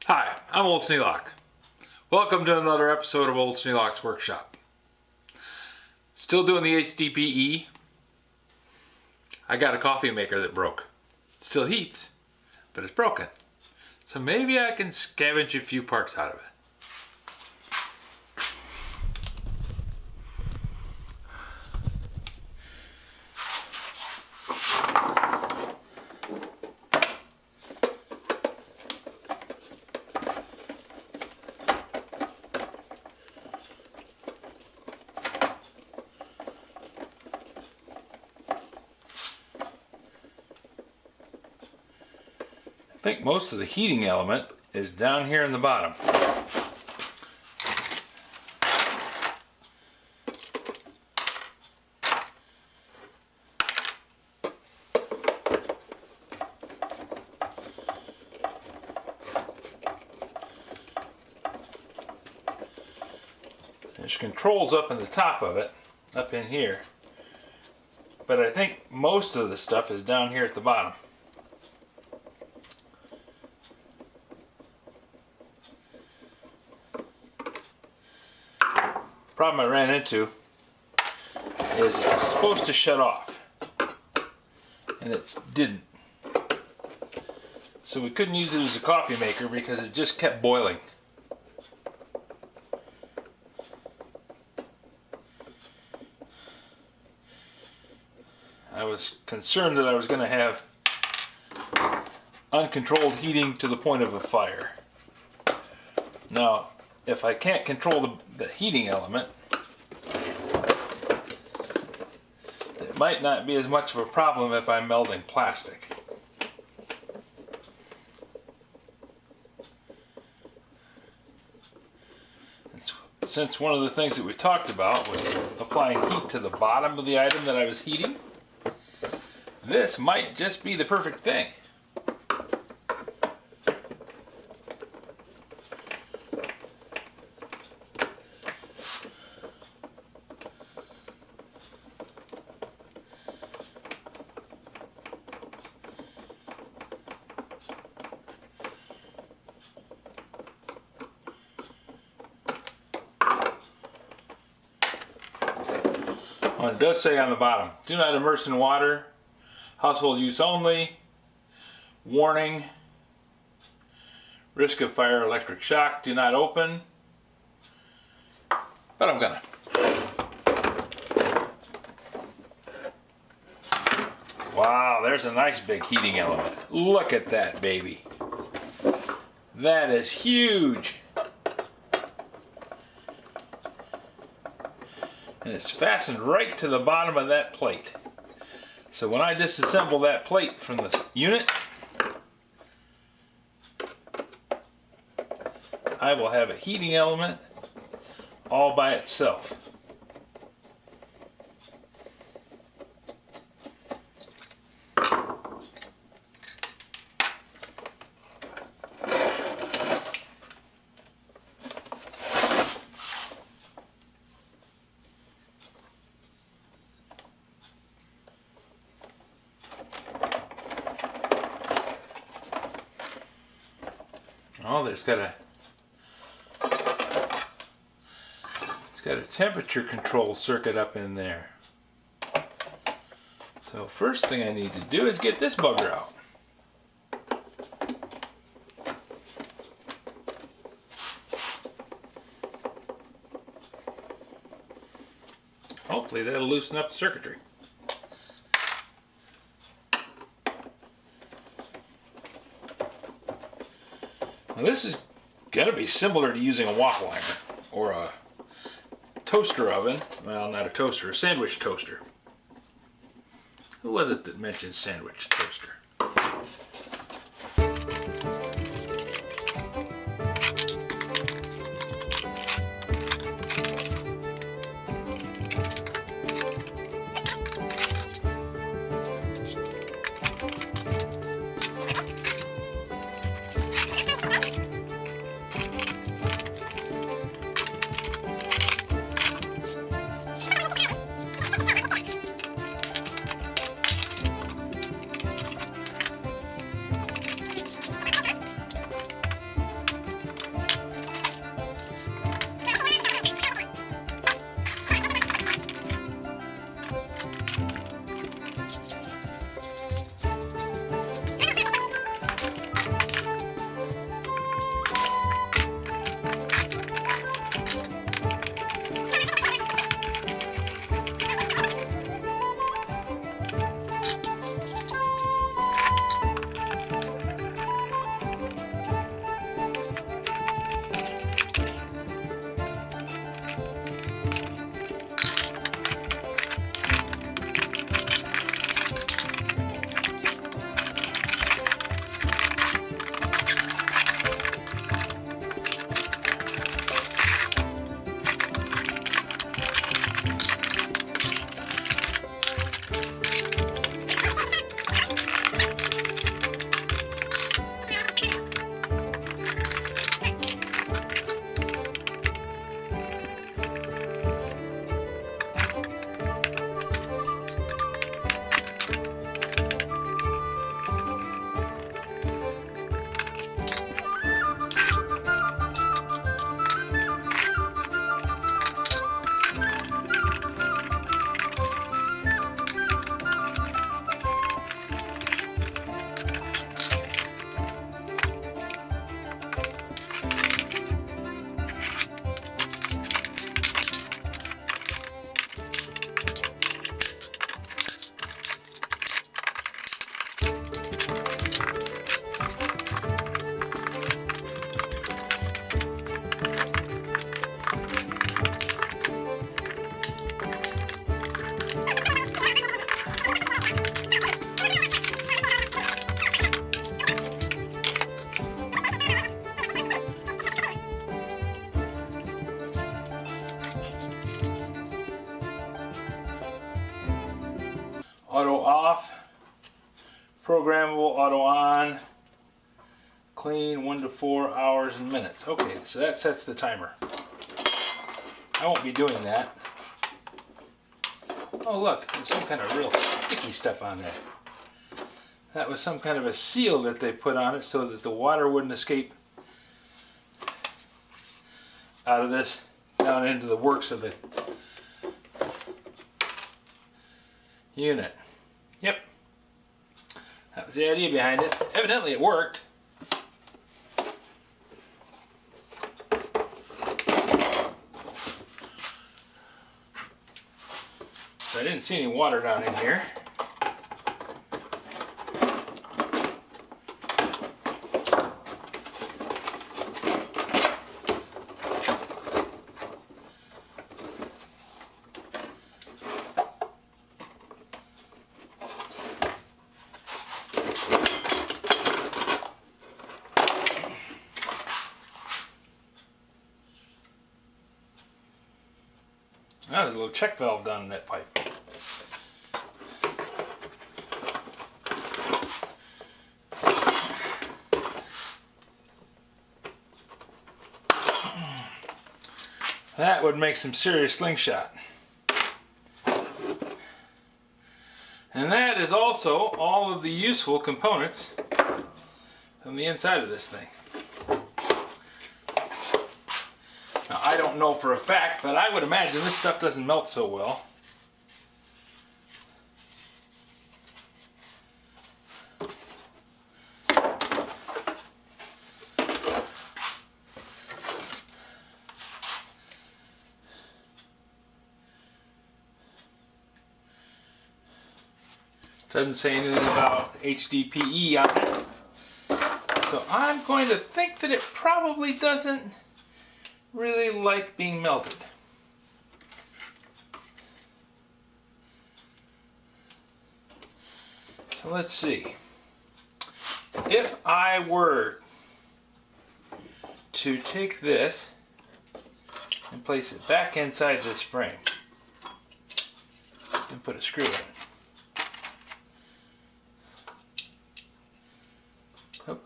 Hi, I'm Old Sneelock. Welcome to another episode of Old Sneelock's Workshop. Still doing the HDPE. I got a coffee maker that broke. It still heats, but it's broken. So maybe I can scavenge a few parts out of it. I think most of the heating element is down here in the bottom. There's controls up in the top of it, up in here. But I think most of the stuff is down here at the bottom. Problem I ran into is it's supposed to shut off, and it didn't. So we couldn't use it as a coffee maker because it just kept boiling. I was concerned that I was going to have uncontrolled heating to the point of a fire. Now, if I can't control the heating element, it might not be as much of a problem if I'm melting plastic. Since one of the things that we talked about was applying heat to the bottom of the item that I was heating, this might just be the perfect thing. Well, it does say on the bottom, do not immerse in water, household use only, warning, risk of fire, electric shock, do not open, but I'm gonna. Wow, there's a nice big heating element. Look at that baby. That is huge. And it's fastened right to the bottom of that plate. So when I disassemble that plate from the unit, I will have a heating element all by itself. Oh, it's got a temperature control circuit up in there. So first thing I need to do is get this bugger out. Hopefully that'll loosen up the circuitry. Now this is going to be similar to using a waffle iron or a toaster oven. Well, not a toaster, a sandwich toaster. Who was it that mentioned sandwich toaster? Auto off, programmable, auto on, clean 1 to 4 hours and minutes. Okay, so that sets the timer. I won't be doing that. Oh look, there's some kind of real sticky stuff on there. That was some kind of a seal that they put on it so that the water wouldn't escape out of this down into the works of the unit. Yep. That was the idea behind it. Evidently it worked. So I didn't see any water down in here. Oh, there's a little check valve down in that pipe. That would make some serious slingshot. And that is also all of the useful components from the inside of this thing. Now, I don't know for a fact, but I would imagine this stuff doesn't melt so well. Doesn't say anything about HDPE on it. So I'm going to think that it probably doesn't really like being melted. So let's see. If I were to take this and place it back inside this frame and put a screw in it. Oh.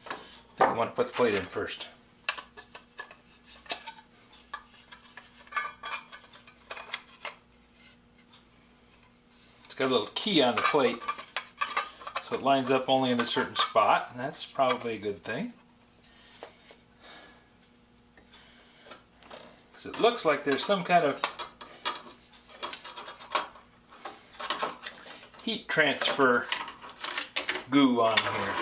I think I want to put the plate in first. It's got a little key on the plate, so it lines up only in a certain spot, and that's probably a good thing. Because it looks like there's some kind of heat transfer goo on here.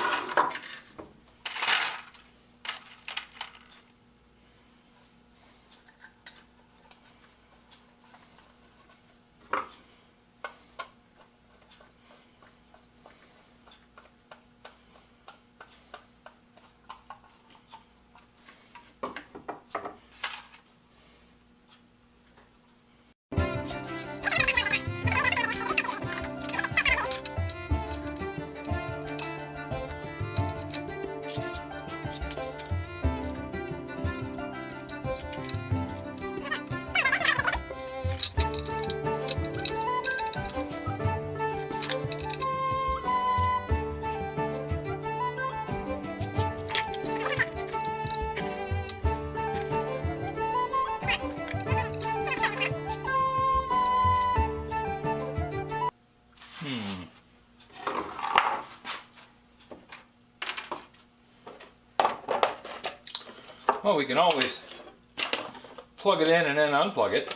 Well, we can always plug it in and then unplug it.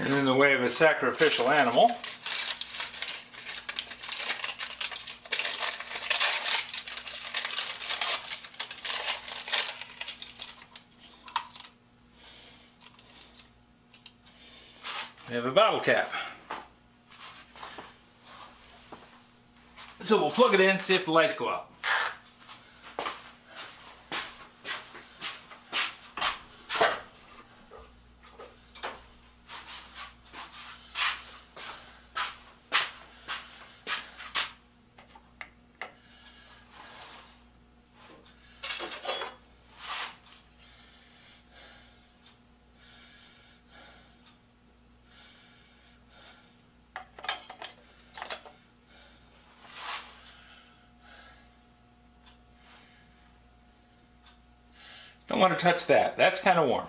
And in the way of a sacrificial animal, we have a bottle cap. So we'll plug it in, see if the lights go out. Don't want to touch that. That's kind of warm.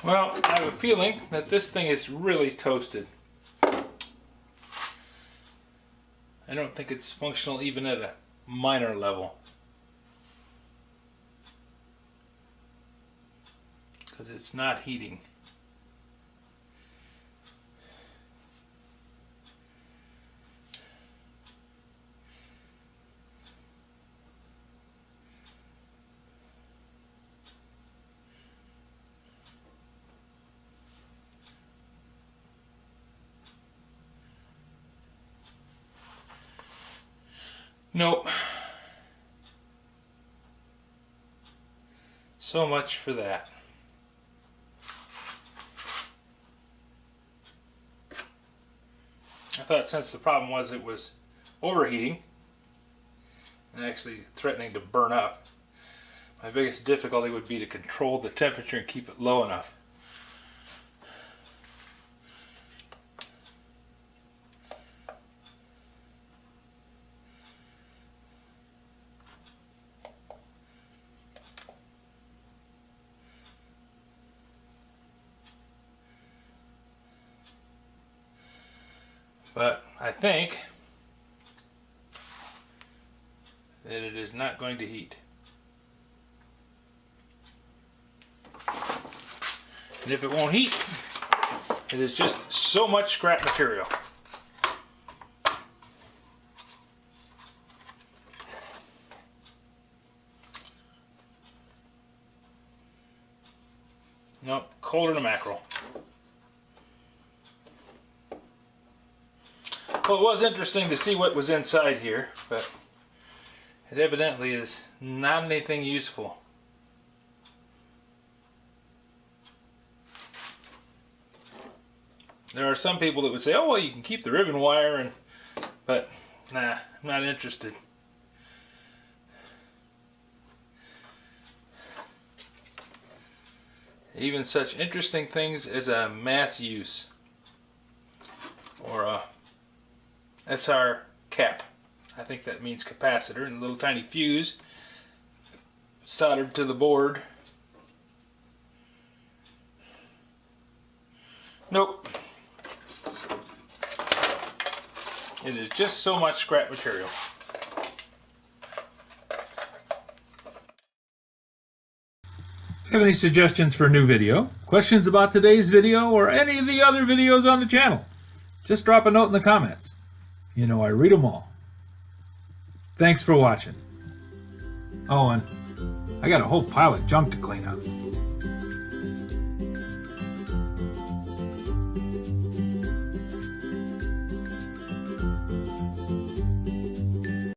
Well, I have a feeling that this thing is really toasted. I don't think it's functional even at a minor level. Because it's not heating. Nope. So much for that. I thought since the problem was it was overheating and actually threatening to burn up, my biggest difficulty would be to control the temperature and keep it low enough. But I think that it is not going to heat. And if it won't heat, it is just so much scrap material. Nope, colder than mackerel. Well, it was interesting to see what was inside here, but it evidently is not anything useful. There are some people that would say, oh, well, you can keep the ribbon wire, but nah, I'm not interested. Even such interesting things as a mass use or a SR cap. I think that means capacitor, and a little tiny fuse soldered to the board. Nope. It is just so much scrap material. If you have any suggestions for a new video, questions about today's video, or any of the other videos on the channel, just drop a note in the comments. You know I read them all. Thanks for watching. Oh, and I got a whole pile of junk to clean up.